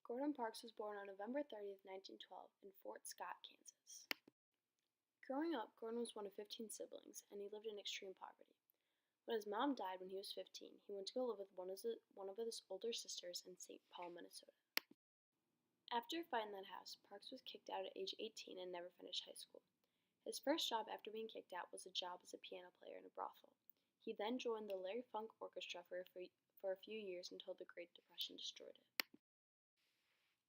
Gordon Parks was born on November 30th, 1912, in Fort Scott, Kansas. Growing up, Gordon was one of 15 siblings, and he lived in extreme poverty. When his mom died when he was 15, he went to go live with one of his older sisters in St. Paul, Minnesota. After finding that house, Parks was kicked out at age 18 and never finished high school. His first job after being kicked out was a job as a piano player in a brothel. He then joined the Larry Funk Orchestra for a few years until the Great Depression destroyed it.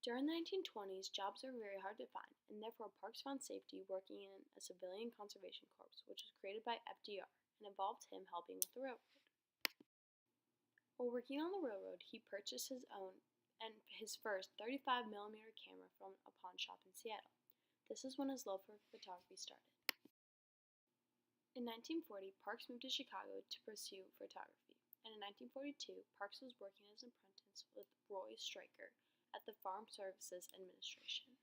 During the 1920s, jobs were very hard to find, and therefore Parks found safety working in a civilian conservation corps, which was created by FDR and involved him helping with the railroad. While working on the railroad, he purchased his first 35mm camera from a pawn shop in Seattle. This is when his love for photography started. In 1940, Parks moved to Chicago to pursue photography, and in 1942, Parks was working as an apprentice with Roy Stryker at the Farm Services Administration.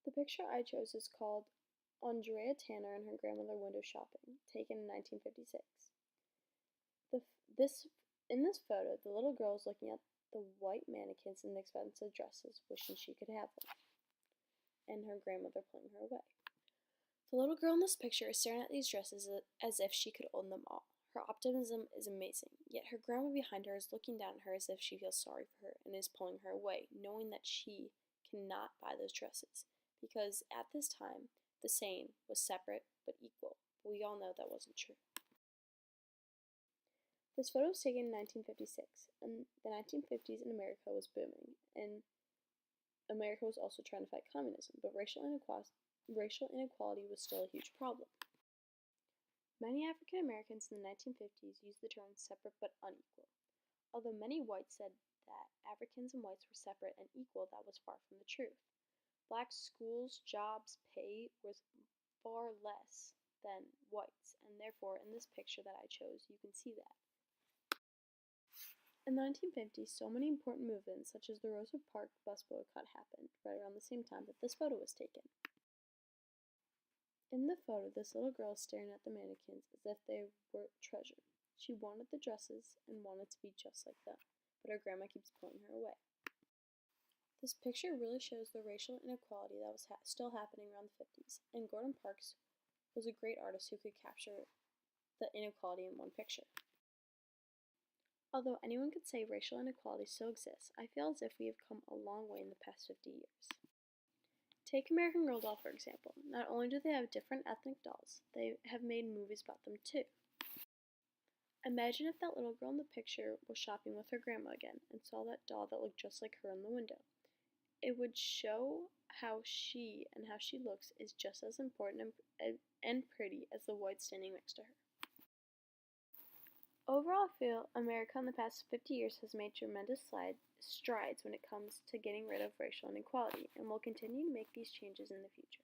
The picture I chose is called Andrea Tanner and her grandmother window shopping, taken in 1956. In this photo, the little girl is looking at the white mannequins in the expensive dresses, wishing she could have them, and her grandmother pulling her away. The little girl in this picture is staring at these dresses as if she could own them all. Her optimism is amazing, yet her grandma behind her is looking down at her as if she feels sorry for her and is pulling her away, knowing that she cannot buy those dresses, because at this time, the saying was separate but equal, but we all know that wasn't true. This photo was taken in 1956, and the 1950s in America was booming, and America was also trying to fight communism, but racial inequality was still a huge problem. Many African Americans in the 1950s used the term separate but unequal. Although many whites said that Africans and whites were separate and equal, that was far from the truth. Black schools, jobs, pay was far less than whites, and therefore in this picture that I chose, you can see that. In the 1950s, so many important movements, such as the Rosa Parks bus boycott, happened right around the same time that this photo was taken. In the photo, this little girl is staring at the mannequins as if they were treasure. She wanted the dresses and wanted to be just like them, but her grandma keeps pulling her away. This picture really shows the racial inequality that was still happening around the 50s, and Gordon Parks was a great artist who could capture the inequality in one picture. Although anyone could say racial inequality still exists, I feel as if we have come a long way in the past 50 years. Take American Girl doll, for example. Not only do they have different ethnic dolls, they have made movies about them too. Imagine if that little girl in the picture was shopping with her grandma again and saw that doll that looked just like her in the window. It would show how she looks is just as important and pretty as the white standing next to her. Overall, I feel America in the past 50 years has made tremendous strides when it comes to getting rid of racial inequality, and will continue to make these changes in the future.